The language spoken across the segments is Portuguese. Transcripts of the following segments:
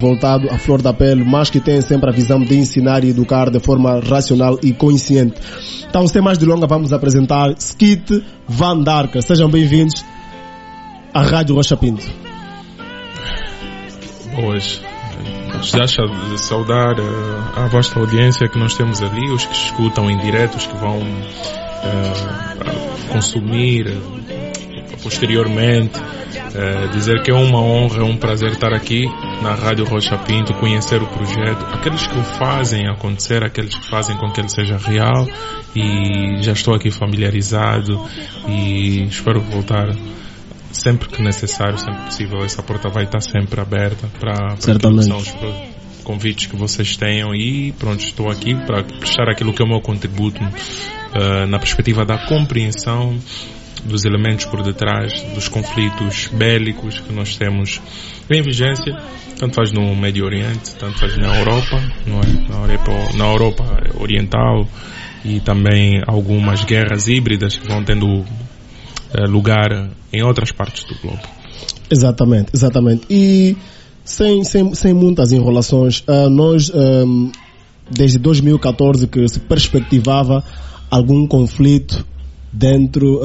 voltado à flor da pele, mas que tem sempre a visão de ensinar e educar de forma racional e consciente. Então, sem mais delongas, vamos apresentar Skit Van Darker. Sejam bem-vindos à Rádio Rocha Pinto. Boas. Já saudar a vasta audiência que nós temos ali, os que escutam em direto, os que vão consumir posteriormente. Dizer que é uma honra, é um prazer estar aqui na Rádio Rocha Pinto, conhecer o projeto, aqueles que o fazem acontecer, aqueles que fazem com que ele seja real, e já estou aqui familiarizado e espero voltar sempre que necessário, sempre possível. Essa porta vai estar sempre aberta para os convites que vocês tenham, e pronto, estou aqui para prestar aquilo que é o meu contributo na perspectiva da compreensão dos elementos por detrás dos conflitos bélicos que nós temos em vigência, tanto faz no Médio Oriente, tanto faz na Europa, não é? Na Europa Oriental, e também algumas guerras híbridas que vão tendo lugar em outras partes do globo. Exatamente. E sem muitas enrolações, nós desde 2014 que se perspectivava algum conflito dentro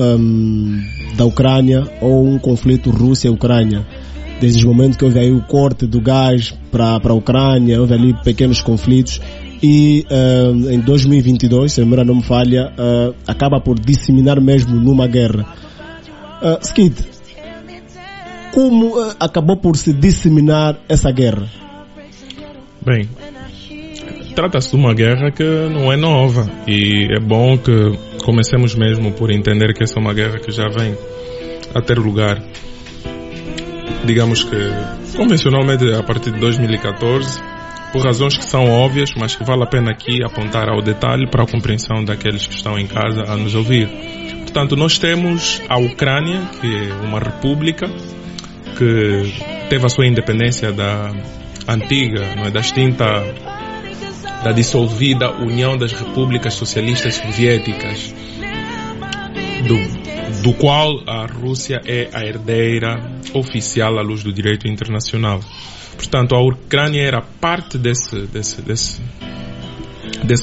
da Ucrânia, ou um conflito Rússia-Ucrânia. Desde os momentos que houve aí o corte do gás para a Ucrânia, houve ali pequenos conflitos, e em 2022, se a memória não me falha, acaba por disseminar mesmo numa guerra. Skit, como acabou por se disseminar essa guerra? Bem, trata-se de uma guerra que não é nova, e é bom que comecemos mesmo por entender que essa é uma guerra que já vem a ter lugar, digamos que convencionalmente a partir de 2014, por razões que são óbvias, mas que vale a pena aqui apontar ao detalhe para a compreensão daqueles que estão em casa a nos ouvir. Portanto, nós temos a Ucrânia, que é uma república que teve a sua independência da antiga, não é, da extinta, da dissolvida União das Repúblicas Socialistas Soviéticas, do qual a Rússia é a herdeira oficial à luz do direito internacional. Portanto, a Ucrânia era parte desse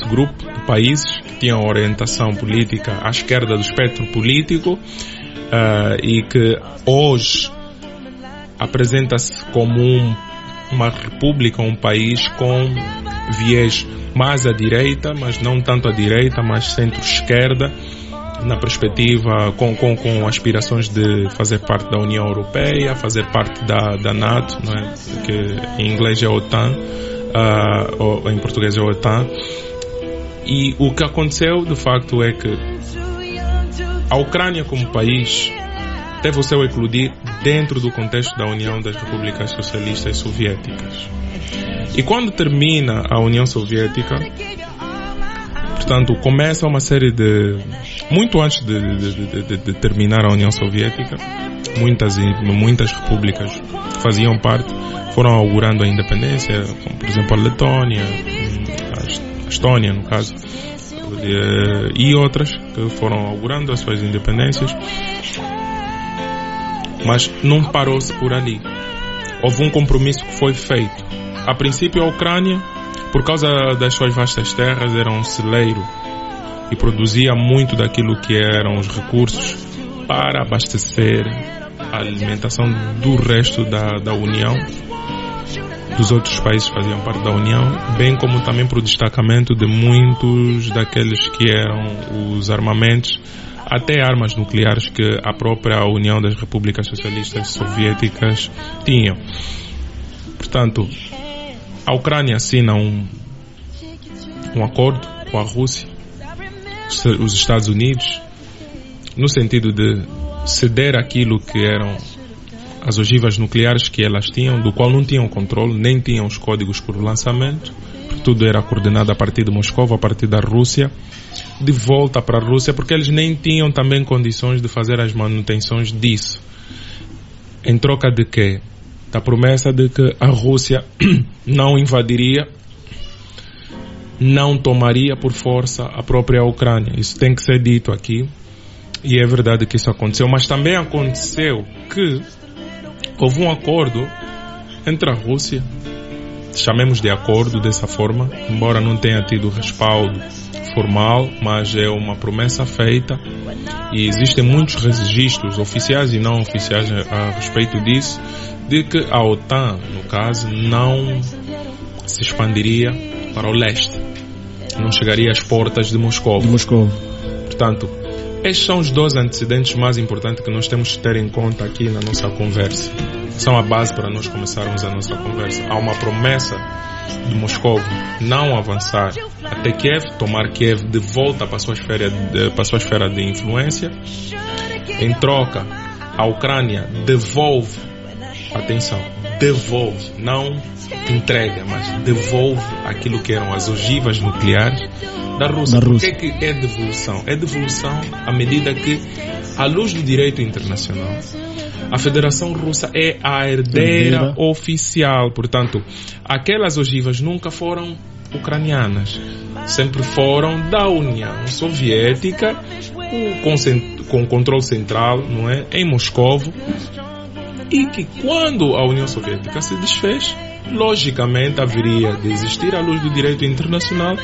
grupo de países que tinham orientação política à esquerda do espectro político, e que hoje apresenta-se como uma república, um país com viés mais à direita, mas não tanto à direita, mas centro-esquerda, na perspectiva com aspirações de fazer parte da União Europeia, fazer parte da NATO, não é? Que em inglês é OTAN, ou em português é OTAN. E o que aconteceu de facto é que a Ucrânia como país teve o seu eclodir dentro do contexto da União das Repúblicas Socialistas Soviéticas. E quando termina a União Soviética, portanto, começa uma série de... Muito antes de terminar a União Soviética, muitas repúblicas que faziam parte foram augurando a independência, como por exemplo a Letônia, a Estónia, no caso, e outras que foram augurando as suas independências. Mas não parou-se por ali. Houve um compromisso que foi feito. A princípio, a Ucrânia, por causa das suas vastas terras, era um celeiro e produzia muito daquilo que eram os recursos para abastecer a alimentação do resto da União, dos outros países que faziam parte da União, bem como também para o destacamento de muitos daqueles que eram os armamentos, até armas nucleares que a própria União das Repúblicas Socialistas Soviéticas tinham. Portanto, a Ucrânia assina um acordo com a Rússia, os Estados Unidos, no sentido de ceder aquilo que eram as ogivas nucleares que elas tinham, do qual não tinham controle, nem tinham os códigos por lançamento, tudo era coordenado a partir de Moscou, a partir da Rússia, de volta para a Rússia, porque eles nem tinham também condições de fazer as manutenções disso. Em troca de quê? Da promessa de que a Rússia não invadiria, não tomaria por força a própria Ucrânia. Isso tem que ser dito aqui, e é verdade que isso aconteceu, mas também aconteceu que houve um acordo entre a Rússia chamemos de acordo dessa forma, embora não tenha tido respaldo formal, mas é uma promessa feita e existem muitos registros oficiais e não oficiais a respeito disso, de que a OTAN, no caso, não se expandiria para o leste, não chegaria às portas de Moscou. Portanto, estes são os 2 antecedentes mais importantes que nós temos que ter em conta aqui na nossa conversa. São a base para nós começarmos a nossa conversa. Há uma promessa de Moscou não avançar até Kiev, tomar Kiev de volta para a sua esfera de influência. Em troca, a Ucrânia devolve, não entrega, mas devolve aquilo que eram as ogivas nucleares da Rússia. Por que é devolução? É devolução à medida que, à luz do direito internacional, a Federação Russa é a herdeira oficial. Portanto, aquelas ogivas nunca foram ucranianas, sempre foram da União Soviética, com controle central, não é, em Moscovo, e que quando a União Soviética se desfez, logicamente haveria de existir, à luz do direito internacional,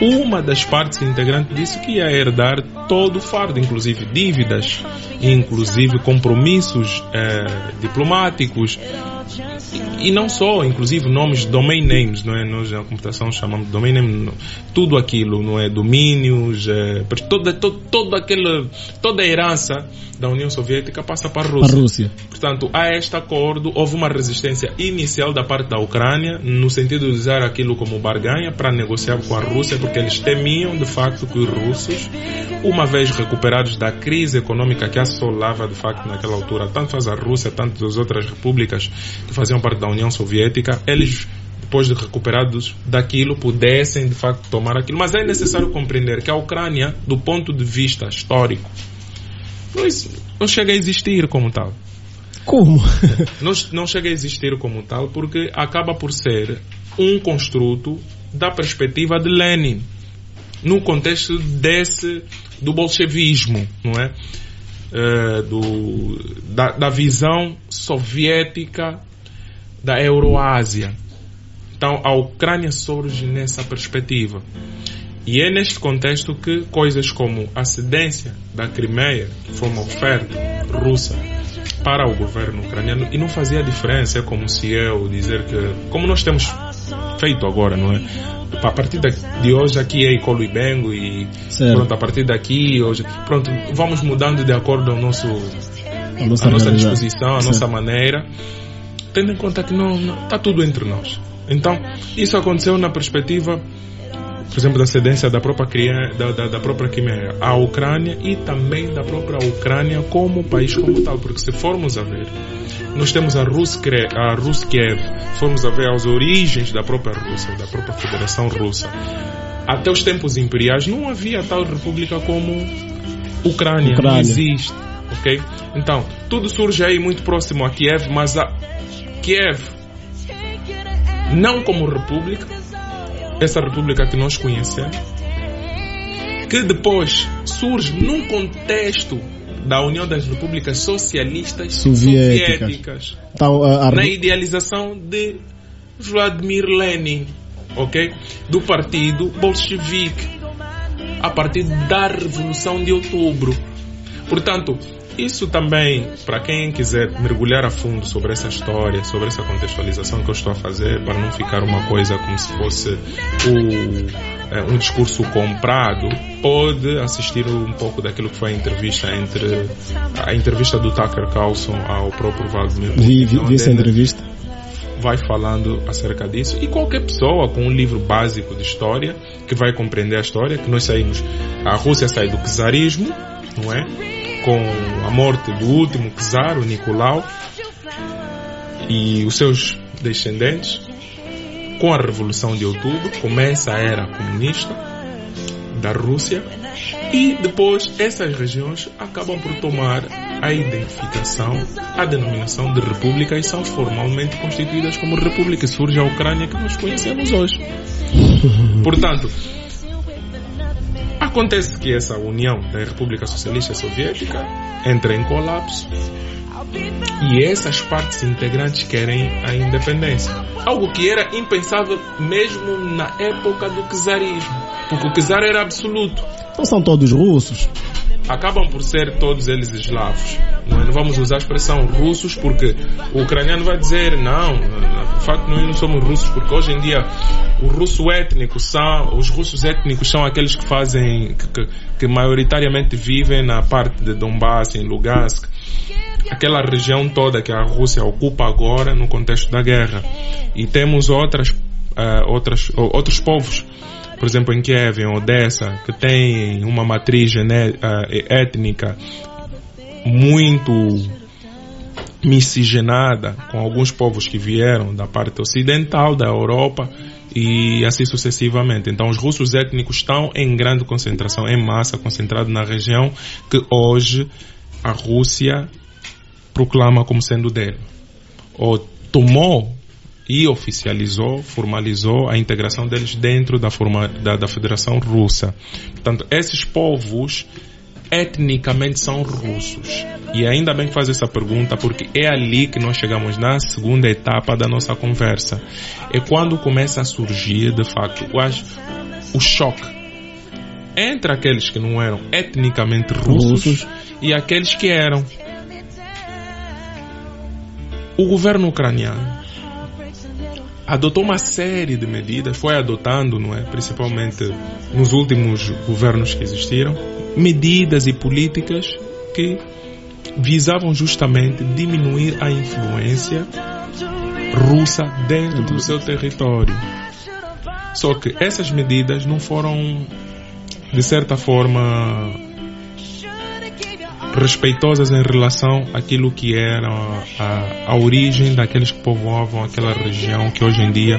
uma das partes integrantes disso que ia herdar todo o fardo, inclusive dívidas, inclusive compromissos diplomáticos, e não só, inclusive nomes, domain names, não é? Nós na computação chamamos de domain name, tudo aquilo, não é? Domínios, toda a herança da União Soviética passa para a Rússia. Portanto, a este acordo houve uma resistência inicial da parte da Ucrânia, no sentido de usar aquilo como barganha para negociar com a Rússia, porque eles temiam de facto que os russos, uma vez recuperados da crise econômica que assolava de facto naquela altura, tanto faz a Rússia, tanto as outras repúblicas que faziam parte da União Soviética, eles, depois de recuperados daquilo, pudessem de facto tomar aquilo. Mas é necessário compreender que a Ucrânia, do ponto de vista histórico, não chega a existir como tal. Como? Não chega a existir como tal porque acaba por ser um construto da perspectiva de Lenin, no contexto do bolchevismo, não é? Da visão soviética da Euroásia. Então a Ucrânia surge nessa perspectiva. E é neste contexto que coisas como a cedência da Crimeia, que foi uma oferta russa para o governo ucraniano, e não fazia diferença, é como se eu dizer que, como nós temos feito agora, não é? A partir de hoje aqui é Icolo e Bengo e pronto, a partir daqui hoje, pronto, vamos mudando de acordo ao a nossa disposição, a nossa maneira, tendo em conta que não está tudo entre nós. Então, isso aconteceu na perspectiva, por exemplo, da cedência da própria Crimeia à Ucrânia e também da própria Ucrânia como país como tal, porque se formos a ver, nós temos a Ruskiev, formos a ver as origens da própria Rússia, da própria Federação Russa, até os tempos imperiais não havia tal república como Ucrânia. Não existe, ok? Então, tudo surge aí muito próximo a Kiev, mas a Kiev não como república, essa república que nós conhecemos, que depois surge num contexto da União das Repúblicas Socialistas Soviéticas, então, na idealização de Vladimir Lenin, ok? Do partido bolchevique, a partir da Revolução de Outubro. Portanto, isso também, para quem quiser mergulhar a fundo sobre essa história, sobre essa contextualização que eu estou a fazer, para não ficar uma coisa como se fosse um discurso comprado, pode assistir um pouco daquilo que foi a entrevista do Tucker Carlson ao próprio Vladimir Putin. Vi essa entrevista. Vai falando acerca disso, e qualquer pessoa com um livro básico de história que vai compreender a história, que nós saímos, a Rússia sai do czarismo, não é? Com a morte do último czar, o Nicolau, e os seus descendentes. Com a Revolução de Outubro começa a era comunista da Rússia, e depois essas regiões acabam por tomar a identificação, a denominação de república, e são formalmente constituídas como república. Surge a Ucrânia que nós conhecemos hoje. Portanto, acontece que essa união da República Socialista Soviética entra em colapso E essas partes integrantes querem a independência. Algo que era impensável mesmo na época do czarismo, porque o czar era absoluto. Não são todos russos? Acabam por ser todos eles eslavos. Não vamos usar a expressão russos porque o ucraniano vai dizer não, de facto nós não somos russos, porque hoje em dia os russos étnicos são aqueles que fazem, que maioritariamente vivem na parte de Donbass, em Lugansk, aquela região toda que a Rússia ocupa agora no contexto da guerra. E temos outros povos, por exemplo em Kiev, em Odessa, que têm uma matriz étnica muito miscigenada com alguns povos que vieram da parte ocidental da Europa e assim sucessivamente. Então os russos étnicos estão em grande concentração, em massa, concentrados na região que hoje a Rússia proclama como sendo dele, ou tomou e oficializou, formalizou a integração deles dentro da Federação Russa. Portanto, esses povos etnicamente são russos. E ainda bem que faz essa pergunta, porque é ali que nós chegamos na segunda etapa da nossa conversa. É quando começa a surgir, de facto, o choque entre aqueles que não eram etnicamente russos e aqueles que eram. O governo ucraniano adotou uma série de medidas, foi adotando, principalmente nos últimos governos que existiram, medidas e políticas que visavam justamente diminuir a influência russa dentro do seu território. Só que essas medidas não foram, de certa forma, respeitosas em relação àquilo que era a origem daqueles que povoavam aquela região que hoje em dia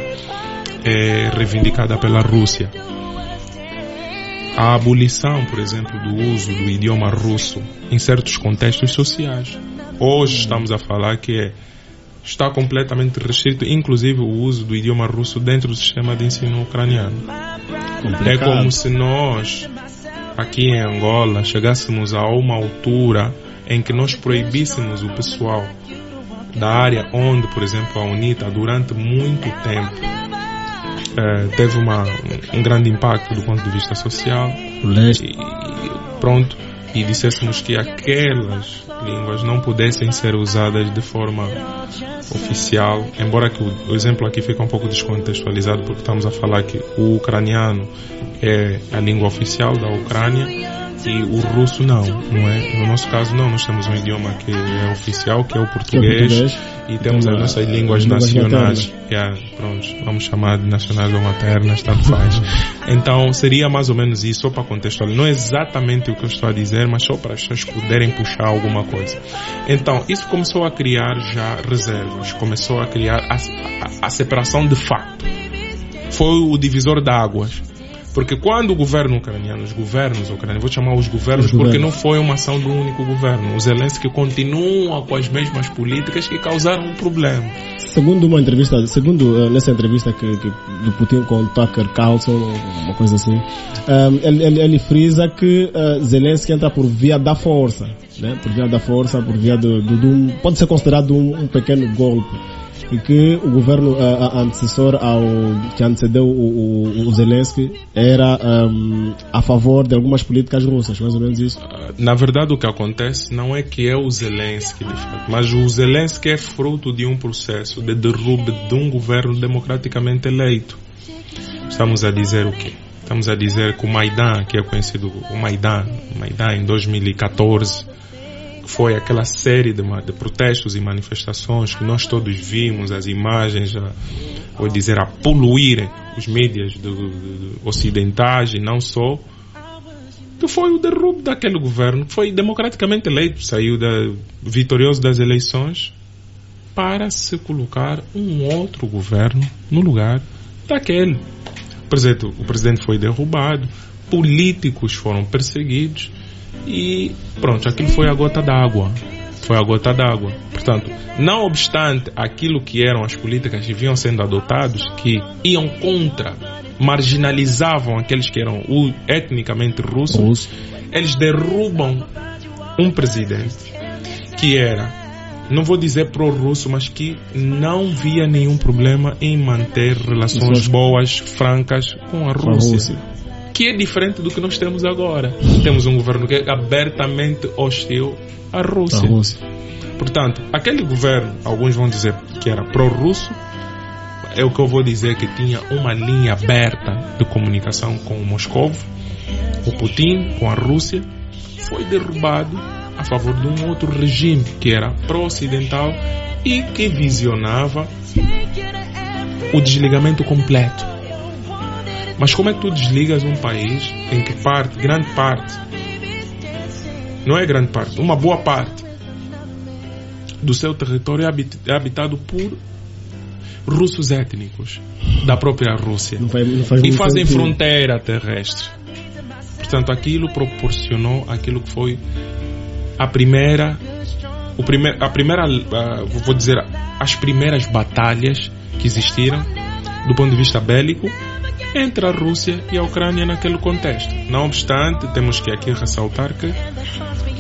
é reivindicada pela Rússia. A abolição, por exemplo, do uso do idioma russo em certos contextos sociais. Hoje estamos a falar que está completamente restrito, inclusive o uso do idioma russo dentro do sistema de ensino ucraniano. É como se nós, aqui em Angola, chegássemos a uma altura em que nós proibíssemos o pessoal da área onde, por exemplo, a UNITA durante muito tempo teve um grande impacto do ponto de vista social, e dissessemos que aquelas línguas não pudessem ser usadas de forma oficial, embora que o exemplo aqui fica um pouco descontextualizado, porque estamos a falar que o ucraniano é a língua oficial da Ucrânia e o russo não é? No nosso caso não, nós temos um idioma que é oficial, que é o português, e temos as nossas línguas nacionais, vamos chamar de nacionais ou maternas, tanto faz. Então seria mais ou menos isso, só para contextualizar, não é exatamente o que eu estou a dizer, mas só para as pessoas poderem puxar alguma coisa. Então isso começou a criar já reservas, começou a criar a separação de facto, foi o divisor de águas. Porque quando o governo ucraniano, os governos ucranianos, vou chamar os governos porque não foi uma ação do único governo, o Zelensky continua com as mesmas políticas que causaram um problema. Segundo nessa entrevista que do Putin com Tucker Carlson, uma coisa assim, ele frisa que Zelensky entra por via da força, né? Por via da força, por via pode ser considerado um pequeno golpe. E que o governo antecessor que antecedeu o Zelensky era a favor de algumas políticas russas, mais ou menos isso. Na verdade, o que acontece não é que é o Zelensky, de fato, mas o Zelensky é fruto de um processo de derrube de um governo democraticamente eleito. Estamos a dizer o quê? Estamos a dizer que o Maidan, que é conhecido o Maidan em 2014, foi aquela série de protestos e manifestações que nós todos vimos, as imagens a poluírem os mídias ocidentais e não só, que foi o derrubo daquele governo que foi democraticamente eleito, saiu vitorioso das eleições para se colocar um outro governo no lugar daquele. O presidente foi derrubado, políticos foram perseguidos, e pronto, aquilo foi a gota d'água. Portanto, não obstante aquilo que eram as políticas que vinham sendo adotadas, que iam contra, marginalizavam aqueles que eram etnicamente russos, eles derrubam um presidente que era não vou dizer pró-russo, mas que não via nenhum problema em manter relações boas, francas com a Rússia. Que é diferente do que nós temos agora. Temos um governo que é abertamente hostil à Rússia. Portanto, aquele governo, alguns vão dizer que era pró-russo, é o que eu vou dizer, que tinha uma linha aberta de comunicação com o Moscou, o Putin, com a Rússia, foi derrubado a favor de um outro regime que era pró-ocidental e que visionava o desligamento completo. Mas como é que tu desligas um país em que grande parte, não é grande parte, uma boa parte do seu território é habitado por russos étnicos da própria Rússia e fazem fronteira terrestre. Portanto, aquilo proporcionou aquilo que foi vou dizer, as primeiras batalhas que existiram do ponto de vista bélico entre a Rússia e a Ucrânia naquele contexto. Não obstante, temos que aqui ressaltar que,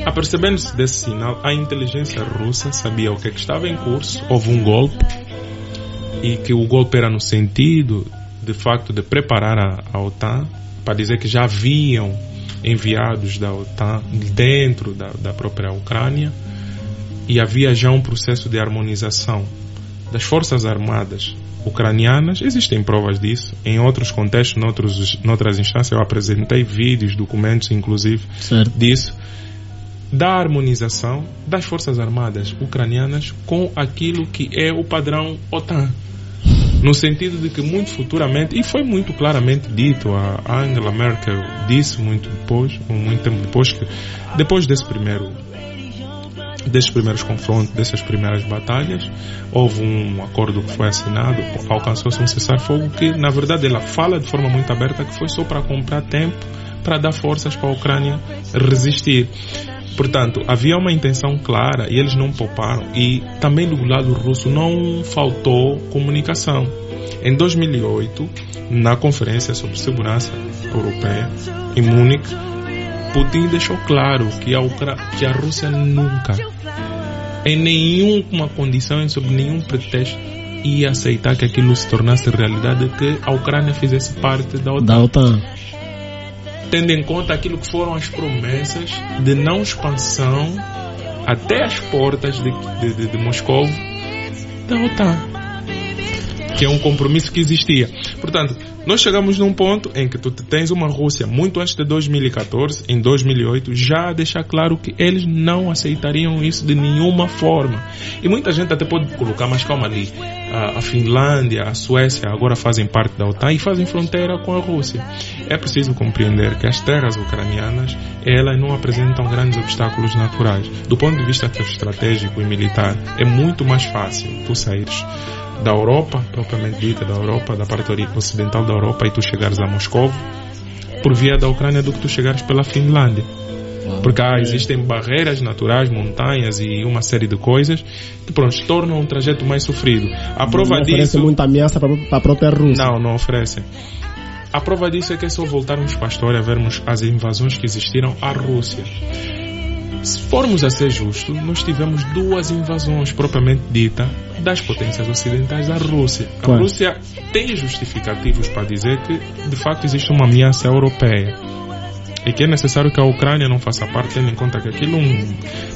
apercebendo-se desse sinal, a inteligência russa sabia o que estava em curso, houve um golpe, e que o golpe era no sentido, de facto, de preparar a OTAN, para dizer que já haviam enviados da OTAN dentro da própria Ucrânia, e havia já um processo de harmonização das forças armadas ucranianas. Existem provas disso. Em outros contextos, noutras instâncias, eu apresentei vídeos, documentos, inclusive, disso, da harmonização das forças armadas ucranianas com aquilo que é o padrão OTAN. No sentido de que muito futuramente, e foi muito claramente dito, a Angela Merkel disse muito tempo depois, que depois desses primeiros confrontos, dessas primeiras batalhas, houve um acordo que foi assinado, alcançou-se um cessar-fogo que, na verdade, ela fala de forma muito aberta que foi só para comprar tempo, para dar forças para a Ucrânia resistir. Portanto, havia uma intenção clara e eles não pouparam, e também do lado russo não faltou comunicação. Em 2008, na Conferência sobre Segurança Europeia, em Munique, Putin deixou claro que a Rússia nunca, em nenhuma condição, sob nenhum pretexto, ia aceitar que aquilo se tornasse realidade, que a Ucrânia fizesse parte da OTAN. Tendo em conta aquilo que foram as promessas de não expansão até as portas de Moscou da OTAN, que é um compromisso que existia. Portanto, nós chegamos num ponto em que tu tens uma Rússia, muito antes de 2014, em 2008, já a deixar claro que eles não aceitariam isso de nenhuma forma. E muita gente até pode colocar, mas calma ali, a Finlândia, a Suécia agora fazem parte da OTAN e fazem fronteira com a Rússia. É preciso compreender que as terras ucranianas, elas não apresentam grandes obstáculos naturais. Do ponto de vista estratégico e militar, é muito mais fácil tu saíres da Europa, propriamente dita, da parte ocidental da Europa, e tu chegares a Moscou por via da Ucrânia, do que tu chegares pela Finlândia. Porque existem barreiras naturais, montanhas e uma série de coisas que, pronto, tornam um trajeto mais sofrido. A prova não oferece muita ameaça para a própria Rússia. Não oferecem. A prova disso é que é só voltarmos para a história, vermos as invasões que existiram à Rússia. Se formos a ser justos, nós tivemos 2 invasões propriamente dita das potências ocidentais à Rússia. A Rússia tem justificativos para dizer que, de facto, existe uma ameaça europeia e que é necessário que a Ucrânia não faça parte, tendo em conta que aquilo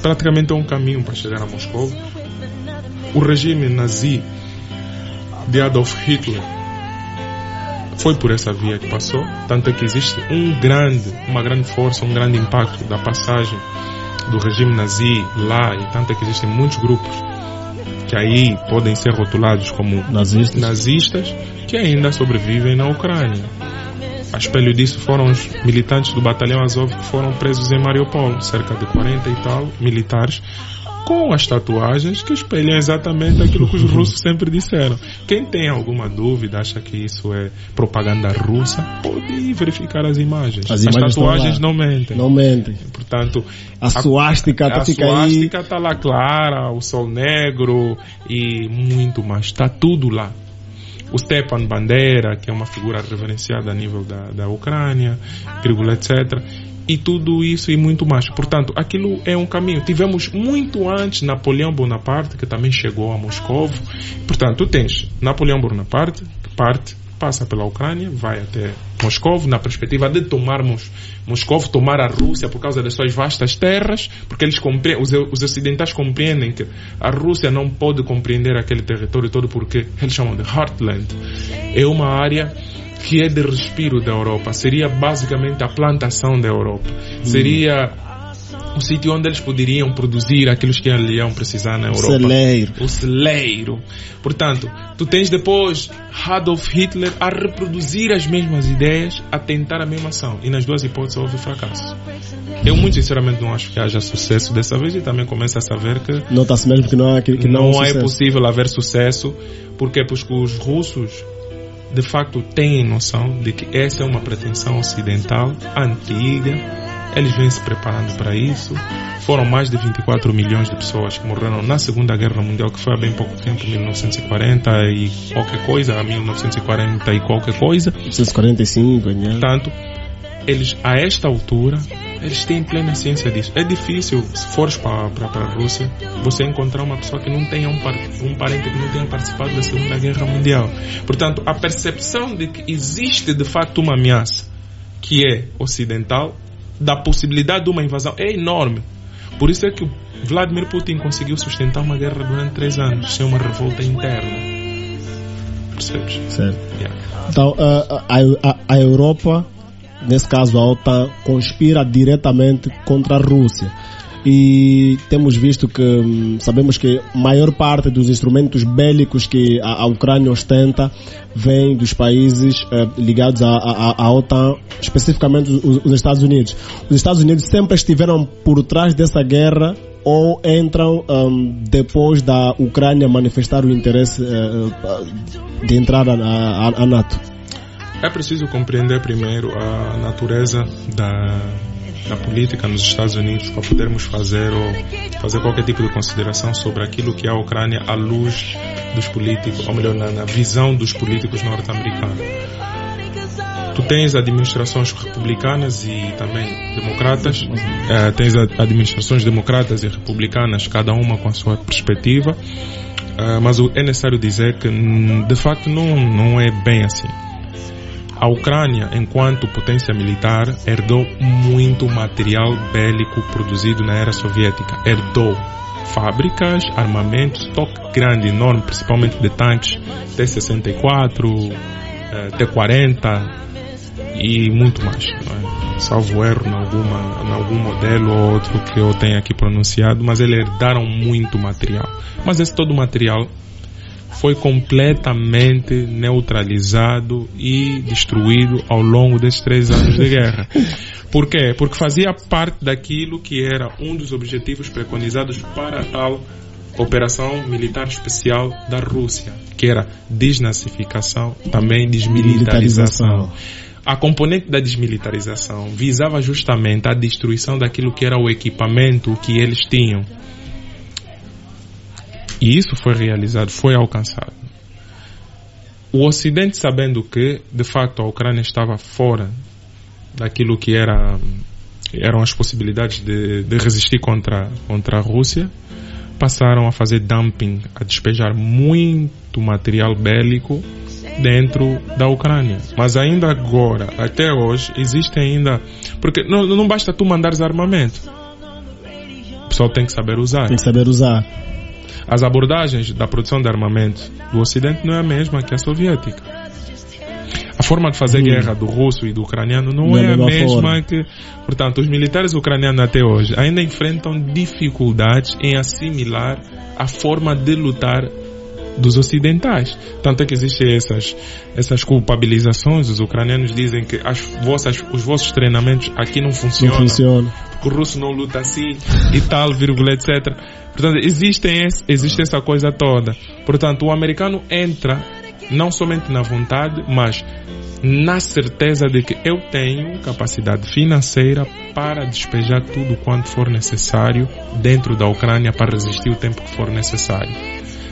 praticamente é um caminho para chegar a Moscou. O regime nazi de Adolf Hitler foi por essa via que passou, tanto é que existe uma grande força, um grande impacto da passagem do regime nazi lá, e tanto é que existem muitos grupos que aí podem ser rotulados como nazistas que ainda sobrevivem na Ucrânia. A espelho disso foram os militantes do batalhão Azov que foram presos em Mariupol, cerca de 40 e tal militares, com as tatuagens que espelham exatamente aquilo que os russos sempre disseram. Quem tem alguma dúvida, acha que isso é propaganda russa, pode verificar as imagens. As tatuagens não mentem. Não mentem. Portanto, a suástica está lá clara, o sol negro e muito mais. Está tudo lá. O Stepan Bandera, que é uma figura reverenciada a nível da Ucrânia, etc. e tudo isso e muito mais. Portanto, aquilo é um caminho. Tivemos muito antes Napoleão Bonaparte, que também chegou a Moscovo. Portanto, tu tens Napoleão Bonaparte, que passa pela Ucrânia, vai até Moscovo, na perspectiva de tomarmos Moscovo, tomar a Rússia por causa das suas vastas terras, porque os ocidentais compreendem que a Rússia não pode compreender aquele território todo, porque eles chamam de Heartland. É uma área que é de respiro da Europa, seria basicamente a plantação da Europa, seria o sítio onde eles poderiam produzir aquilo que eles iam precisar na Europa. O celeiro. Portanto, tu tens depois Adolf Hitler a reproduzir as mesmas ideias, a tentar a mesma ação. E nas duas hipóteses houve fracasso. Eu muito sinceramente não acho que haja sucesso dessa vez, e também começo a saber que nota-se mesmo que não é possível haver sucesso. Porque os russos de facto têm noção de que essa é uma pretensão ocidental antiga. Eles vêm se preparando para isso. Foram mais de 24 milhões de pessoas que morreram na Segunda Guerra Mundial, que foi há bem pouco tempo, 1940 e qualquer coisa, a 1940 e qualquer coisa. 1945, né? Portanto, eles, a esta altura, eles têm plena ciência disso. É difícil, se fores para a Rússia, você encontrar uma pessoa que não tenha um parente que não tenha participado da Segunda Guerra Mundial. Portanto, a percepção de que existe de facto uma ameaça que é ocidental, da possibilidade de uma invasão, é enorme. Por isso é que o Vladimir Putin conseguiu sustentar uma guerra durante 3 anos sem uma revolta interna. Percebes? Certo. Yeah. Então, a Europa, nesse caso a OTAN, conspira diretamente contra a Rússia. E temos visto que, sabemos que a maior parte dos instrumentos bélicos que a Ucrânia ostenta vem dos países ligados à OTAN, especificamente os Estados Unidos. Os Estados Unidos sempre estiveram por trás dessa guerra, ou entram depois da Ucrânia manifestar o interesse de entrar à NATO? É preciso compreender primeiro a natureza da política nos Estados Unidos para podermos fazer qualquer tipo de consideração sobre aquilo que é a Ucrânia à luz dos políticos, ou melhor, na visão dos políticos norte-americanos. Tu tens administrações republicanas e também democratas, tens administrações democratas e republicanas, cada uma com a sua perspectiva, mas é necessário dizer que de facto não é bem assim. A Ucrânia, enquanto potência militar, herdou muito material bélico produzido na era soviética. Herdou fábricas, armamentos, estoque grande, enorme, principalmente de tanques T-64, T-40 e muito mais. Salvo erro em algum modelo ou outro que eu tenha aqui pronunciado, mas eles herdaram muito material. Mas esse todo material foi completamente neutralizado e destruído ao longo desses 3 anos de guerra. Por quê? Porque fazia parte daquilo que era um dos objetivos preconizados para a tal operação militar especial da Rússia, que era desnazificação, também desmilitarização. A componente da desmilitarização visava justamente a destruição daquilo que era o equipamento que eles tinham. E isso foi realizado, foi alcançado. O Ocidente, sabendo que, de facto, a Ucrânia estava fora daquilo que eram as possibilidades de resistir contra a Rússia, passaram a fazer dumping, a despejar muito material bélico dentro da Ucrânia. Mas ainda agora, até hoje, existe ainda... Porque não basta tu mandares armamento. O pessoal tem que saber usar. Tem que saber usar. As abordagens da produção de armamento do Ocidente não é a mesma que a soviética. A forma de fazer guerra do russo e do ucraniano não é a mesma que... Portanto, os militares ucranianos até hoje ainda enfrentam dificuldades em assimilar a forma de lutar dos ocidentais. Tanto é que existem essas culpabilizações. Os ucranianos dizem que os vossos treinamentos aqui não funcionam. Não funciona. Porque o russo não luta assim e tal, vírgula, etc. Portanto, existe essa coisa toda. Portanto, o americano entra não somente na vontade, mas na certeza de que eu tenho capacidade financeira para despejar tudo quanto for necessário dentro da Ucrânia para resistir o tempo que for necessário.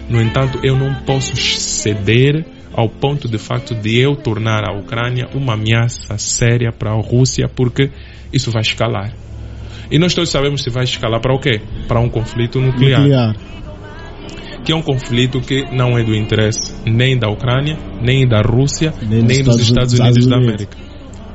No entanto, eu não posso ceder ao ponto de facto de eu tornar a Ucrânia uma ameaça séria para a Rússia, porque isso vai escalar. E nós todos sabemos se vai escalar para o quê? Para um conflito nuclear. Que é um conflito que não é do interesse nem da Ucrânia, nem da Rússia, nem dos Estados Unidos da América.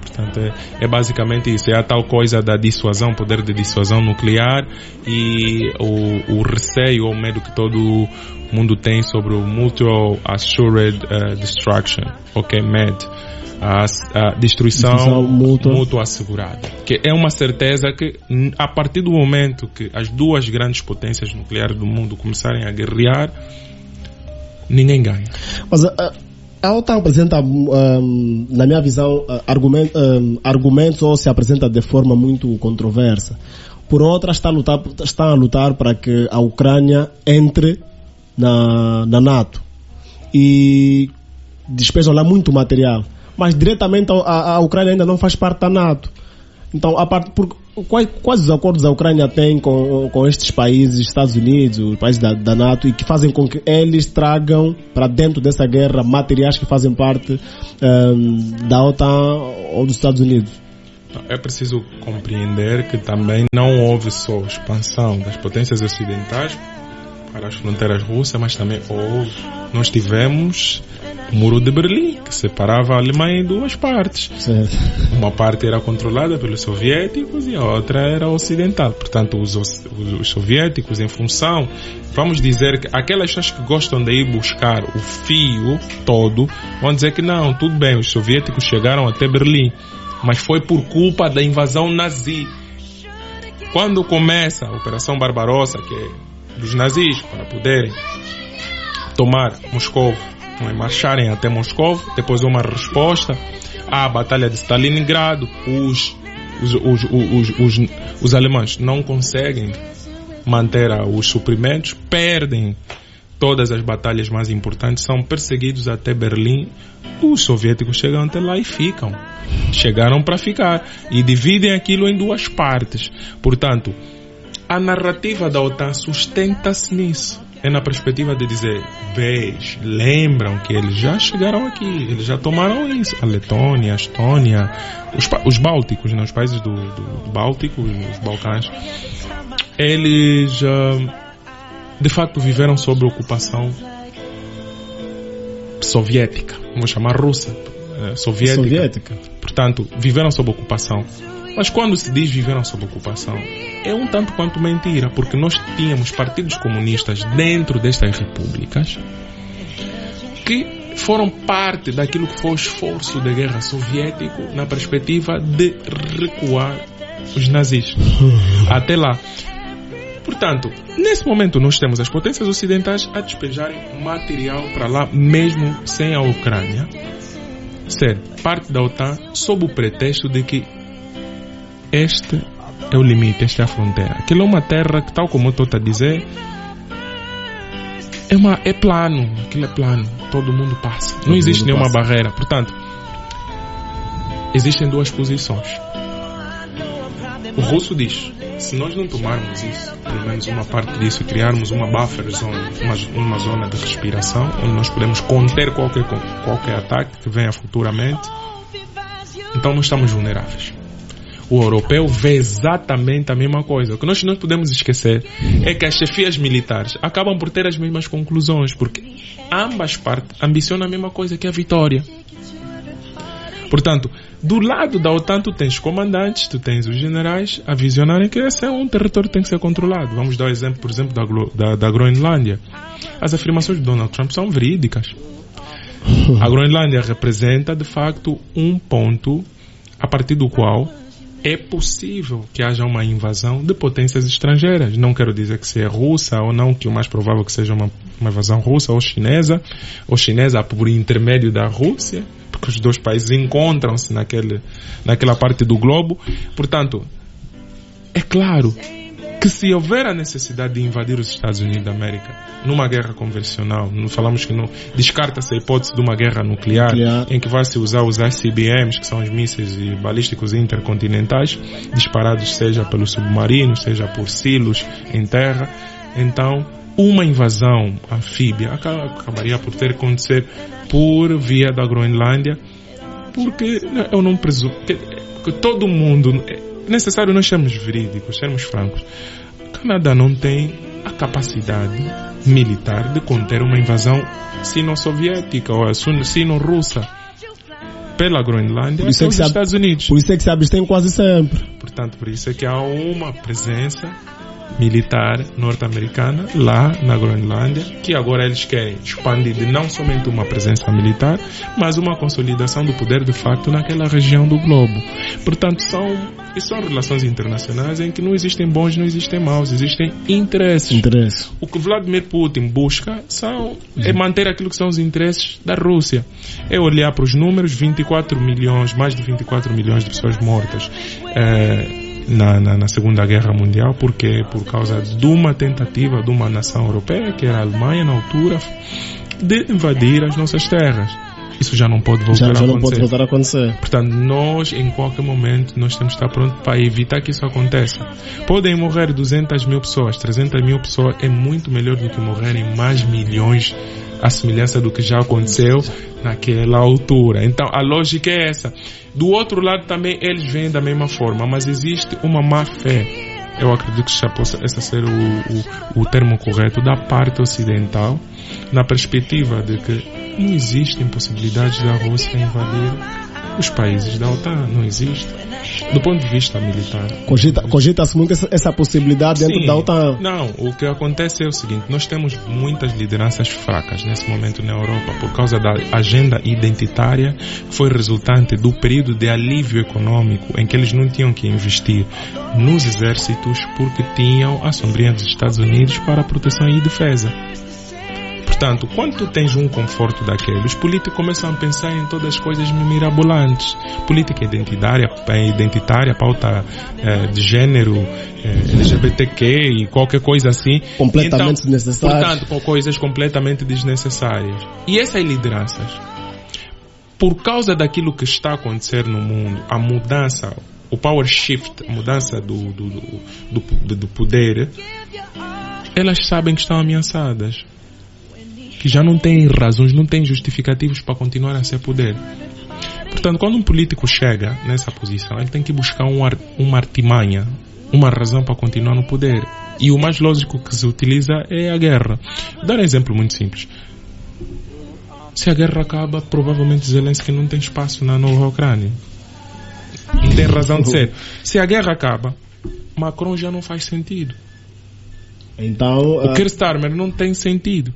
Portanto, é basicamente isso. É a tal coisa da dissuasão, poder de dissuasão nuclear, e o receio ou medo que todo mundo tem sobre o Mutual Assured Destruction, MAD, a destruição mútua assegurada, que é uma certeza que a partir do momento que as duas grandes potências nucleares do mundo começarem a guerrear, ninguém ganha. Mas a OTAN apresenta, na minha visão, argumentos, ou se apresenta de forma muito controversa. Por outra, está a lutar para que a Ucrânia entre na NATO, e despejam lá muito material, mas diretamente a Ucrânia ainda não faz parte da NATO. Então, quais os acordos a Ucrânia tem com estes países, Estados Unidos, os países da NATO, e que fazem com que eles tragam para dentro dessa guerra materiais que fazem parte da OTAN ou dos Estados Unidos? É preciso compreender que também não houve só expansão das potências ocidentais para as fronteiras russas, mas também nós tivemos o Muro de Berlim, que separava a Alemanha em duas partes. Certo. Uma parte era controlada pelos soviéticos e a outra era ocidental. Portanto, os soviéticos, em função, vamos dizer que aquelas pessoas que gostam de ir buscar o fio todo, vão dizer que não, tudo bem, os soviéticos chegaram até Berlim, mas foi por culpa da invasão nazi. Quando começa a Operação Barbarossa, que é dos nazis, para poderem tomar Moscou, marcharem até Moscou, depois uma resposta à Batalha de Stalingrado, os alemães não conseguem manter os suprimentos, perdem todas as batalhas mais importantes, são perseguidos até Berlim. Os soviéticos chegam até lá e ficam. Chegaram para ficar e dividem aquilo em duas partes. Portanto, a narrativa da OTAN sustenta-se nisso. É na perspectiva de dizer, lembram que eles já chegaram aqui, eles já tomaram isso. A Letônia, a Estônia, os Bálticos, os países do Báltico, os Balcãs, eles de facto viveram sob ocupação soviética, vamos chamar russa, soviética. Portanto, viveram sob ocupação. Mas quando se diz viveram sob ocupação, é um tanto quanto mentira, porque nós tínhamos partidos comunistas dentro destas repúblicas que foram parte daquilo que foi o esforço de guerra soviético na perspectiva de recuar os nazis. Até lá. Portanto, nesse momento nós temos as potências ocidentais a despejarem material para lá, mesmo sem a Ucrânia ser parte da OTAN, sob o pretexto de que este é o limite, esta é a fronteira. Aquilo é uma terra que, tal como eu estou a dizer, é plano. Aquilo é plano, todo mundo passa. Não existe nenhuma barreira. Portanto, existem duas posições. O russo diz, se nós não tomarmos isso, pelo menos uma parte disso, criarmos uma buffer zone, uma zona de respiração, onde nós podemos conter qualquer ataque que venha futuramente, então nós estamos vulneráveis. O europeu vê exatamente a mesma coisa. O que nós não podemos esquecer é que as chefias militares acabam por ter as mesmas conclusões, porque ambas partes ambicionam a mesma coisa, que é a vitória. Portanto, do lado da OTAN tu tens comandantes, tu tens os generais a visionarem que esse é um território que tem que ser controlado. Vamos dar o exemplo, por exemplo, da Groenlândia. As afirmações de Donald Trump são verídicas. A Groenlândia representa, de facto, um ponto a partir do qual é possível que haja uma invasão de potências estrangeiras. Não quero dizer que se é russa ou não, que o mais provável que seja uma invasão russa ou chinesa por intermédio da Rússia, porque os dois países encontram-se naquela parte do globo. Portanto, é claro que se houver a necessidade de invadir os Estados Unidos da América numa guerra convencional, não falamos que não descarta-se a hipótese de uma guerra nuclear em que vai se usar os ICBMs, que são os mísseis balísticos intercontinentais, disparados seja pelo submarino, seja por silos em terra. Então uma invasão anfíbia acabaria por ter que acontecer por via da Groenlândia, porque eu não presumo que todo mundo, é necessário nós sermos verídicos, sermos francos. O Canadá não tem a capacidade militar de conter uma invasão sino-soviética ou sino-russa pela Groenlândia pelos Estados Unidos. Por isso é que se abstém quase sempre. Portanto, por isso é que há uma presença militar norte-americana lá na Groenlândia, que agora eles querem expandir de não somente uma presença militar, mas uma consolidação do poder de facto naquela região do globo. Portanto, são relações internacionais em que não existem bons, não existem maus, existem interesses. O que Vladimir Putin busca é manter aquilo que são os interesses da Rússia. É olhar para os números, 24 milhões, mais de 24 milhões de pessoas mortas na Segunda Guerra Mundial, porque por causa de uma tentativa de uma nação europeia, que era a Alemanha na altura, de invadir as nossas terras. Isso já não pode voltar a acontecer. Portanto, nós, em qualquer momento, nós temos que estar prontos para evitar que isso aconteça. Podem morrer 200 mil pessoas, 300 mil pessoas, é muito melhor do que morrerem mais milhões, à semelhança do que já aconteceu naquela altura. Então, a lógica é essa. Do outro lado também, eles veem da mesma forma, mas existe uma má fé. Eu acredito que já possa esse ser o termo correto da parte ocidental, na perspectiva de que não existem possibilidades da Rússia invadir os países da OTAN. Não existe. Do ponto de vista militar. Cogita-se muito essa possibilidade dentro da OTAN. Não, o que acontece é o seguinte: nós temos muitas lideranças fracas nesse momento na Europa por causa da agenda identitária que foi resultante do período de alívio econômico em que eles não tinham que investir nos exércitos porque tinham a sombrinha dos Estados Unidos para proteção e defesa. Portanto, quando tu tens um conforto daquele, os políticos começam a pensar em todas as coisas mirabolantes. Política identitária, pauta de gênero, LGBTQ e qualquer coisa assim. Completamente desnecessárias. Portanto, com coisas completamente desnecessárias. E essas lideranças, por causa daquilo que está a acontecer no mundo, a mudança, o power shift, a mudança do poder, elas sabem que estão ameaçadas. Que já não têm razões, não têm justificativos para continuar a ser poder. Portanto, quando um político chega nessa posição, ele tem que buscar uma artimanha, uma razão para continuar no poder. E o mais lógico que se utiliza é a guerra. Vou dar um exemplo muito simples. Se a guerra acaba, provavelmente Zelensky não tem espaço na nova Ucrânia. Não tem razão de ser. Se a guerra acaba, Macron já não faz sentido. Então, o Keir Starmer não tem sentido.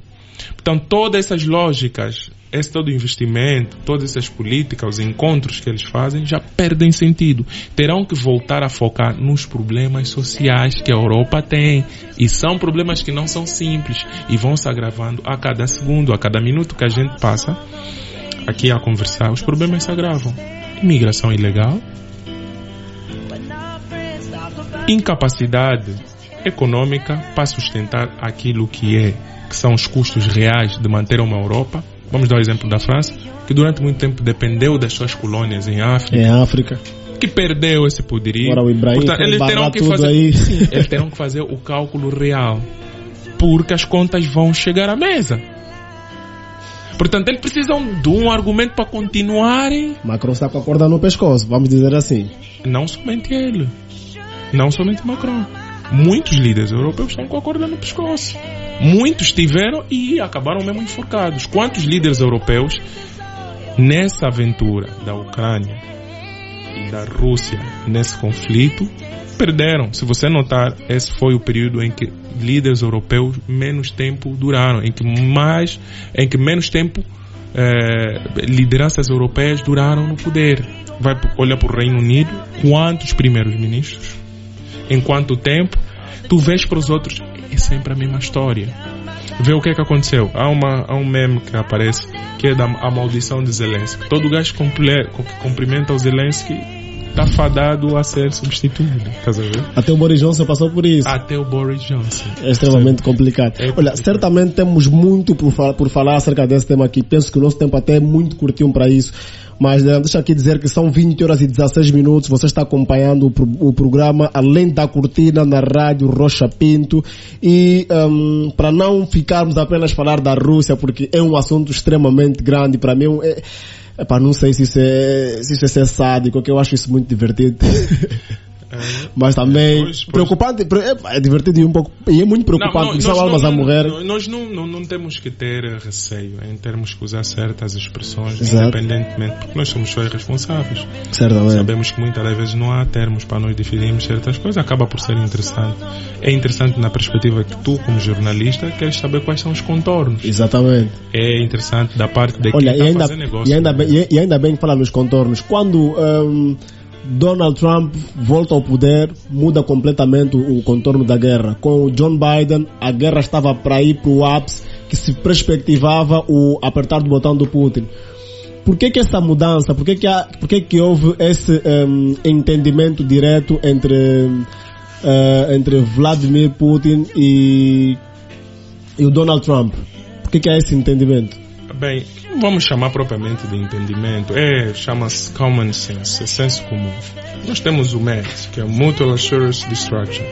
Portanto, todas essas lógicas, todo o investimento, todas essas políticas, os encontros que eles fazem já perdem sentido. Terão que voltar a focar nos problemas sociais que a Europa tem. E são problemas que não são simples e vão se agravando a cada segundo, a cada minuto que a gente passa aqui a conversar. Os problemas se agravam. Imigração ilegal, incapacidade econômica para sustentar aquilo que são os custos reais de manter uma Europa. Vamos dar o exemplo da França, que durante muito tempo dependeu das suas colônias em África. Que perdeu esse poderio. Agora o Ibrahim, portanto, eles terão que fazer o cálculo real, porque as contas vão chegar à mesa. Portanto, eles precisam de um argumento para continuarem. Macron está com a corda no pescoço, vamos dizer assim. Não somente ele, não somente Macron. Muitos líderes europeus estão com a corda no pescoço. Muitos tiveram e acabaram mesmo enforcados. Quantos líderes europeus nessa aventura da Ucrânia e da Rússia nesse conflito perderam? Se você notar, esse foi o período em que líderes europeus menos tempo duraram, em que menos tempo lideranças europeias duraram no poder. Vai olhar para o Reino Unido, quantos primeiros ministros? Em quanto tempo? Tu vês para os outros, é sempre a mesma história. Vê o que é que aconteceu. Há um meme que aparece, que é a maldição de Zelensky. Todo gajo que cumprimenta o Zelensky está fadado a ser substituído. Estás a ver? Até o Boris Johnson passou por isso. Até o Boris Johnson. É extremamente complicado. Olha, certamente temos muito por falar acerca desse tema aqui. Penso que o nosso tempo até é muito curtinho para isso. Mas deixa aqui dizer que são 20 horas e 16 minutos. Você está acompanhando o programa Além da Cortina na Rádio Rocha Pinto. E para não ficarmos apenas a falar da Rússia, porque é um assunto extremamente grande, para mim não sei se isso é ser sádico, que eu acho isso muito divertido. Mas também preocupante, é divertido e é muito preocupante, porque são almas a morrer. Nós não temos que ter receio em termos que usar certas expressões, independentemente, porque nós somos só responsáveis. Certamente. Sabemos que muitas das vezes não há termos para nós definirmos certas coisas, acaba por ser interessante. É interessante na perspectiva que tu, como jornalista, queres saber quais são os contornos. Exatamente. É interessante da parte de quem está a fazer negócio. E ainda bem que fala nos contornos. Quando Donald Trump volta ao poder, muda completamente o contorno da guerra. Com o John Biden, a guerra estava para ir para o ápice, que se perspectivava o apertar do botão do Putin. Por que essa mudança? Por que houve esse entendimento direto entre Vladimir Putin e o Donald Trump? Por que há esse entendimento? Bem, não vamos chamar propriamente de entendimento, chama-se common sense, é senso comum. Nós temos o MED, que é o Mutual Assurance Destruction.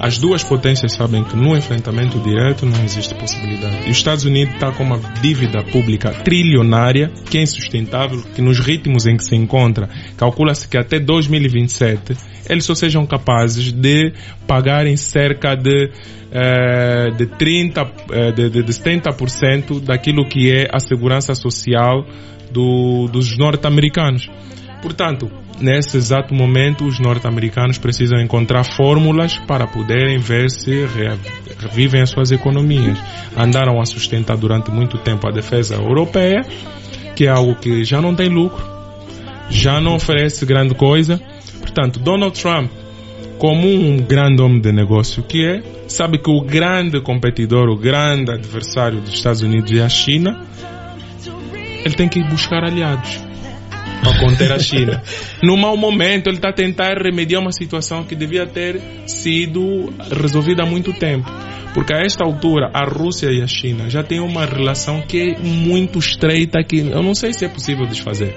As duas potências sabem que no enfrentamento direto não existe possibilidade. E os Estados Unidos está com uma dívida pública trilionária, que é insustentável, que nos ritmos em que se encontra, calcula-se que até 2027 eles só sejam capazes de pagarem cerca de 70% daquilo que é a segurança social dos norte-americanos. Portanto, nesse exato momento, os norte-americanos precisam encontrar fórmulas para poderem ver se revivem as suas economias. Andaram a sustentar durante muito tempo a defesa europeia, que é algo que já não tem lucro, já não oferece grande coisa. Portanto, Donald Trump, como um grande homem de negócio que é, sabe que o grande competidor, o grande adversário dos Estados Unidos é a China. Ele tem que ir buscar aliados para conter a China. No mau momento, ele está a tentar remediar uma situação que devia ter sido resolvida há muito tempo. Porque a esta altura, a Rússia e a China já têm uma relação que é muito estreita, que eu não sei se é possível desfazer.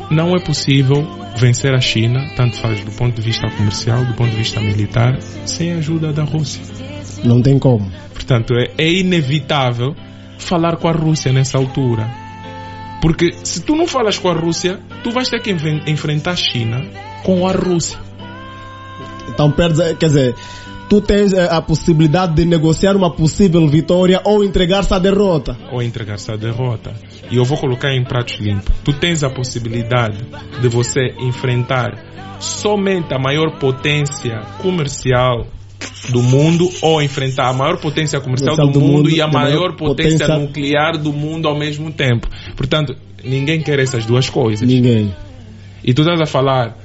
Não é possível vencer a China, tanto faz do ponto de vista comercial, do ponto de vista militar, sem a ajuda da Rússia. Não tem como. Portanto, é inevitável falar com a Rússia nessa altura. Porque se tu não falas com a Rússia, tu vais ter que enfrentar a China com a Rússia. Então quer dizer, tu tens a possibilidade de negociar uma possível vitória ou entregar-se à derrota. E eu vou colocar em pratos limpos. Tu tens a possibilidade de você enfrentar somente a maior potência comercial do mundo, ou enfrentar a maior potência comercial do mundo e a maior potência nuclear do mundo ao mesmo tempo. Portanto, ninguém quer essas duas coisas. Ninguém. E tu estás a falar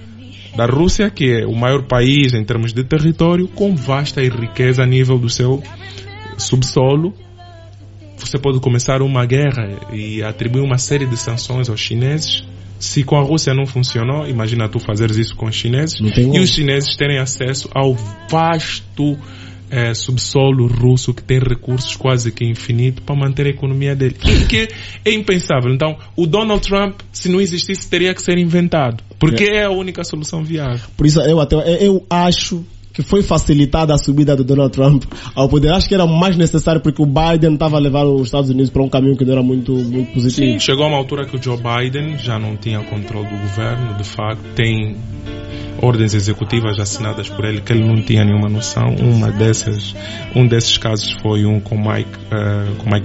da Rússia, que é o maior país em termos de território, com vasta riqueza a nível do seu subsolo. Você pode começar uma guerra e atribuir uma série de sanções aos chineses. Se com a Rússia não funcionou, imagina tu fazeres isso com os chineses. E os chineses terem acesso ao vasto subsolo russo, que tem recursos quase que infinitos para manter a economia dele. Que é impensável. Então, o Donald Trump, se não existisse, teria que ser inventado. Porque é a única solução viável. Por isso, eu acho que foi facilitada a subida do Donald Trump ao poder. Acho que era mais necessário, porque o Biden estava a levar os Estados Unidos para um caminho que não era muito positivo. Sim, chegou a uma altura que o Joe Biden já não tinha controle do governo. De facto, tem ordens executivas assinadas por ele que ele não tinha nenhuma noção. Um desses casos foi com Mike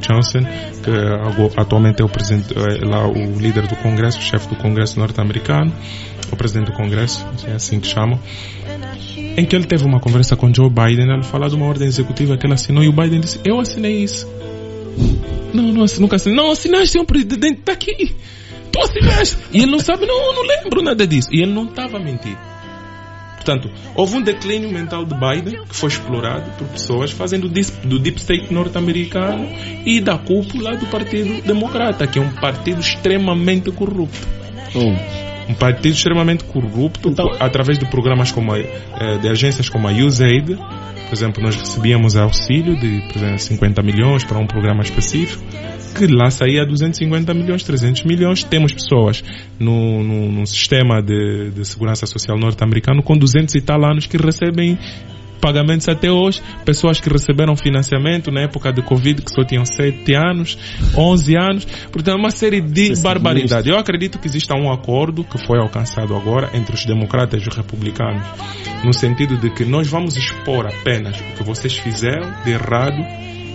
Johnson, que atualmente é o líder do Congresso, o chefe do Congresso norte-americano, o presidente do Congresso, é assim que chamam, em que ele teve uma conversa com Joe Biden. Ele falou de uma ordem executiva que ele assinou, e o Biden disse: eu assinei isso. Não, nunca assinei. Não assinaste, senhor presidente, está aqui. Tu assinaste. E ele não sabe, não lembro nada disso. E ele não estava a mentir. Portanto, houve um declínio mental de Biden, que foi explorado por pessoas fazendo do Deep State norte-americano e da cúpula do Partido Democrata, que é um partido extremamente corrupto. Um partido extremamente corrupto, então, através de programas como de agências como a USAID. Por exemplo, nós recebíamos auxílio de, por exemplo, 50 milhões para um programa específico, que lá saía 250 milhões, 300 milhões. Temos pessoas no sistema de segurança social norte-americano com 200 e tal anos que recebem pagamentos até hoje, pessoas que receberam financiamento na época de Covid que só tinham 7 anos, 11 anos, portanto uma série de barbaridades. Eu acredito que exista um acordo que foi alcançado agora entre os democratas e os republicanos, no sentido de que nós vamos expor apenas o que vocês fizeram de errado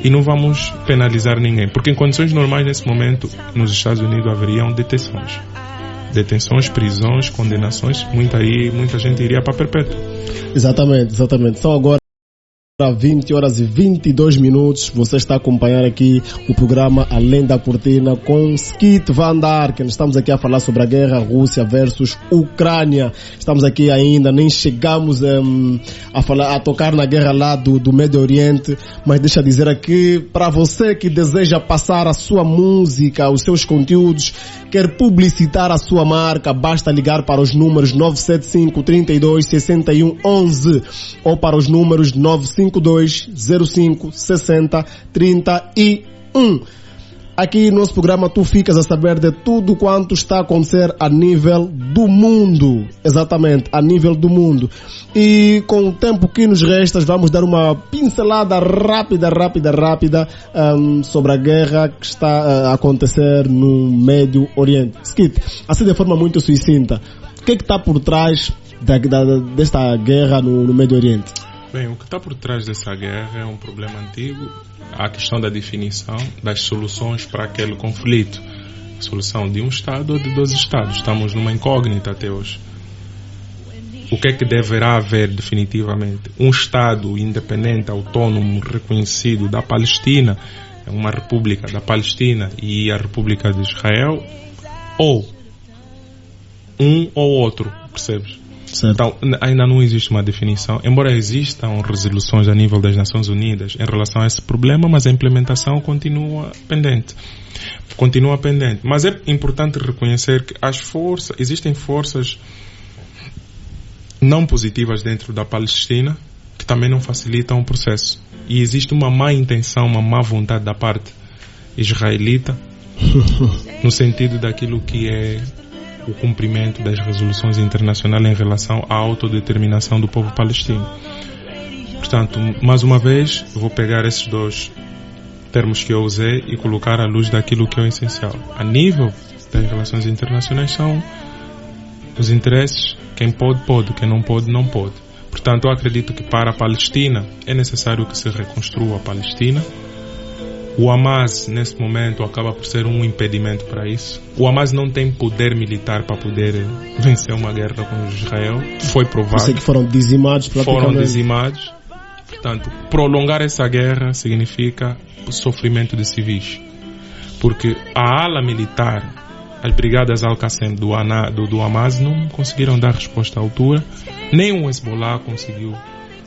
e não vamos penalizar ninguém, porque em condições normais nesse momento nos Estados Unidos haveriam detenções, prisões, condenações, muita gente iria para perpétuo. Exatamente. São agora 20 horas e 22 minutos. Você está a acompanhar aqui o programa Além da Cortina com Skit Van Darken. Estamos aqui a falar sobre a guerra Rússia versus Ucrânia. Estamos aqui ainda, nem chegamos a tocar na guerra lá do Médio Oriente, mas deixa eu dizer aqui, para você que deseja passar a sua música, os seus conteúdos, quer publicitar a sua marca, basta ligar para os números 975 32 61 11 ou para os números 952 05 60 31. Aqui no nosso programa tu ficas a saber de tudo quanto está a acontecer a nível do mundo. Exatamente, a nível do mundo. E com o tempo que nos resta, vamos dar uma pincelada rápida sobre a guerra que está a acontecer no Médio Oriente. Skit, assim de forma muito sucinta, o que é que está por trás desta guerra no Médio Oriente? Bem, o que está por trás dessa guerra é um problema antigo, a questão da definição das soluções para aquele conflito. A solução de um Estado ou de 2 Estados. Estamos numa incógnita até hoje. O que é que deverá haver definitivamente? Um Estado independente, autônomo, reconhecido da Palestina, uma República da Palestina e a República de Israel, ou um ou outro, percebes? Certo. Então, ainda não existe uma definição, embora existam resoluções a nível das Nações Unidas em relação a esse problema, mas a implementação continua pendente. Mas é importante reconhecer que existem forças não positivas dentro da Palestina que também não facilitam o processo. E existe uma má intenção, uma má vontade da parte israelita no sentido daquilo que é o cumprimento das resoluções internacionais em relação à autodeterminação do povo palestino. Portanto, mais uma vez, eu vou pegar esses 2 termos que eu usei e colocar à luz daquilo que é o essencial. A nível das relações internacionais são os interesses, quem pode, quem não pode. Portanto, eu acredito que para a Palestina é necessário que se reconstrua a Palestina. O Hamas, nesse momento, acaba por ser um impedimento para isso. O Hamas não tem poder militar para poder vencer uma guerra com Israel. Foi provado. Sei que foram dizimados praticamente. Portanto, prolongar essa guerra significa o sofrimento de civis. Porque a ala militar, as brigadas Al-Qassem do Hamas não conseguiram dar resposta à altura. Nem o Hezbollah conseguiu,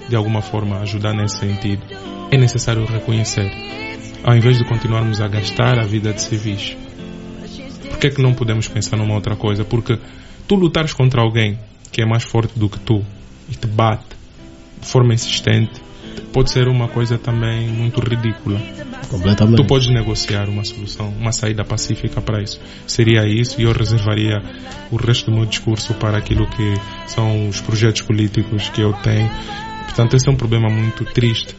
de alguma forma, ajudar nesse sentido. É necessário reconhecer, ao invés de continuarmos a gastar a vida de civis. Por que é que não podemos pensar numa outra coisa? Porque tu lutares contra alguém que é mais forte do que tu e te bate de forma insistente, pode ser uma coisa também muito ridícula. Completamente. Tu podes negociar uma solução, uma saída pacífica para isso. Seria isso, e eu reservaria o resto do meu discurso para aquilo que são os projetos políticos que eu tenho. Portanto, esse é um problema muito triste.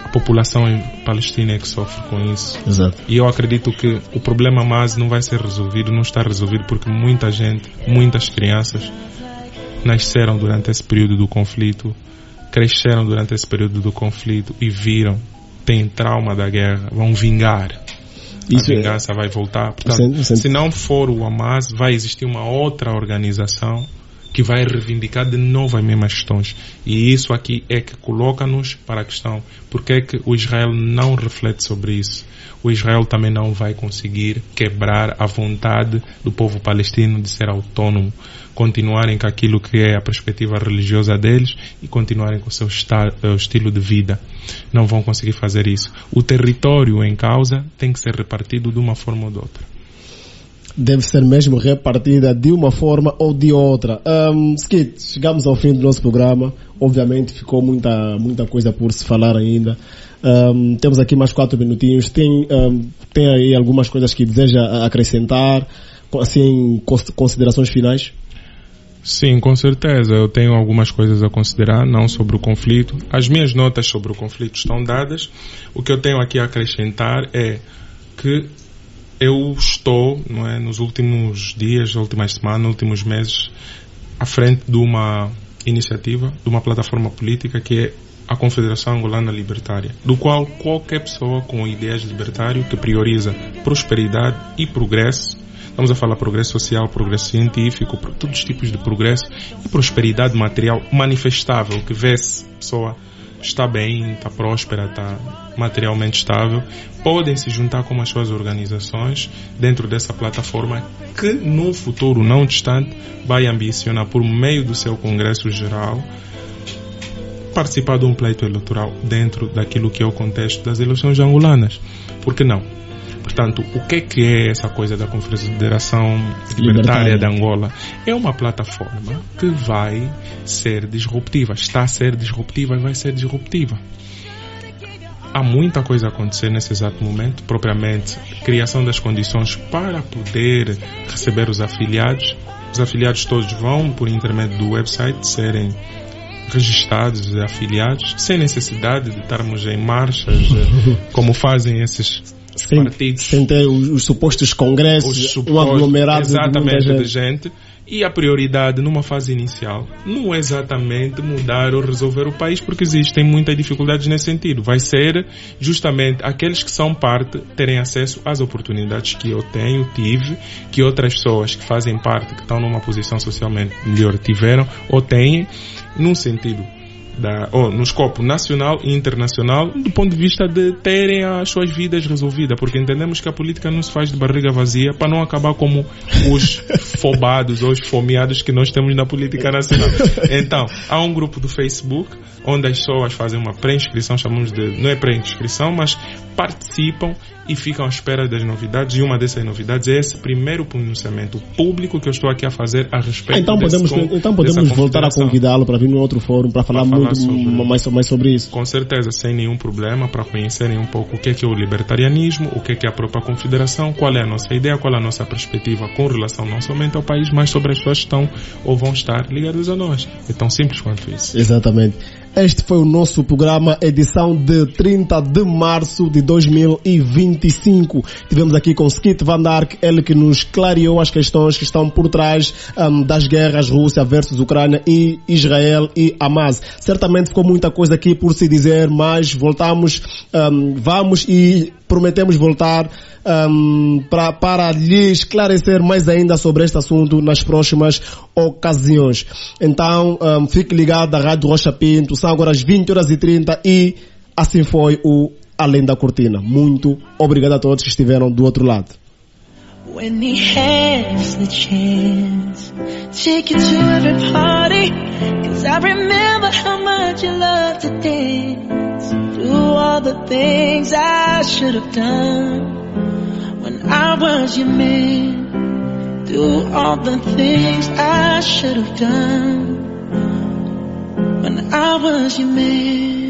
A população palestina é que sofre com isso. Exato. E eu acredito que o problema mais não vai ser resolvido, não está resolvido, porque muita gente, muitas crianças nasceram durante esse período do conflito, cresceram durante esse período do conflito e viram, têm trauma da guerra, vão vingar. A vingança vai voltar. Portanto, se não for o Hamas, vai existir uma outra organização que vai reivindicar de novo as mesmas questões. E isso aqui é que coloca-nos para a questão: porque é que o Israel não reflete sobre isso? O Israel também não vai conseguir quebrar a vontade do povo palestino de ser autônomo, continuarem com aquilo que é a perspectiva religiosa deles e continuarem com o seu estilo de vida. Não vão conseguir fazer isso. O território em causa tem que ser repartido de uma forma ou de outra. deve ser mesmo repartida de uma forma ou de outra. Skit, chegamos ao fim do nosso programa. Obviamente ficou muita coisa por se falar ainda. Temos aqui mais 4 minutinhos. Tem aí algumas coisas que deseja acrescentar, assim, considerações finais? Sim, com certeza. Eu tenho algumas coisas a considerar, não sobre o conflito. As minhas notas sobre o conflito estão dadas. O que eu tenho aqui a acrescentar é que eu estou, não é, nos últimos dias, últimas semanas, últimos meses, à frente de uma iniciativa, de uma plataforma política que é a Confederação Angolana Libertária, do qual qualquer pessoa com ideias libertárias que prioriza prosperidade e progresso, estamos a falar progresso social, progresso científico, todos os tipos de progresso e prosperidade material manifestável, que vê se a pessoa está bem, está próspera, está materialmente estável, podem se juntar com as suas organizações dentro dessa plataforma que num futuro não distante vai ambicionar, por meio do seu Congresso Geral, participar de um pleito eleitoral dentro daquilo que é o contexto das eleições angolanas. Por que não? Portanto, o que é essa coisa da Confederação Libertária de Angola? É uma plataforma que vai ser disruptiva, está a ser disruptiva e vai ser disruptiva. Há muita coisa a acontecer nesse exato momento, propriamente criação das condições para poder receber os afiliados. Os afiliados todos vão, por intermédio do website, serem registados e afiliados, sem necessidade de estarmos em marchas, como fazem esses partidos. Sem ter os supostos congressos, um aglomerado de gente. E a prioridade numa fase inicial não é exatamente mudar ou resolver o país, porque existem muitas dificuldades nesse sentido. Vai ser justamente aqueles que são parte terem acesso às oportunidades que eu tive, que outras pessoas que fazem parte, que estão numa posição socialmente melhor tiveram ou têm, num sentido no escopo nacional e internacional, do ponto de vista de terem as suas vidas resolvidas, porque entendemos que a política não se faz de barriga vazia para não acabar como os fobados ou os fomeados que nós temos na política nacional. Então, há um grupo do Facebook onde as pessoas fazem uma pré-inscrição, chamamos de, não é pré-inscrição, mas participam e ficam à espera das novidades, e uma dessas novidades é esse primeiro pronunciamento público que eu estou aqui a fazer a respeito então podemos voltar a convidá-lo para vir num outro fórum para falar mais sobre isso. Com certeza, sem nenhum problema, para conhecerem um pouco o que é o libertarianismo, o que é a própria confederação, qual é a nossa ideia, qual é a nossa perspectiva com relação não somente ao país, mas sobre as pessoas que estão ou vão estar ligadas a nós. É tão simples quanto isso. Exatamente. Este foi o nosso programa, edição de 30 de março de 2025. Tivemos aqui com Skit Van Dark, ele que nos clareou as questões que estão por trás das guerras Rússia versus Ucrânia e Israel e Hamas. Certamente ficou muita coisa aqui por se dizer, mas voltamos, vamos e prometemos voltar para lhe esclarecer mais ainda sobre este assunto nas próximas ocasiões. Então, fique ligado à Rádio Rocha Pinto, são agora as 20h30 e assim foi o Além da Cortina. Muito obrigado a todos que estiveram do outro lado. When he has the chance, take you to every party, 'cause I remember how much you loved to dance, do all the things I should have done when I was your man, do all the things I should have done when I was your man.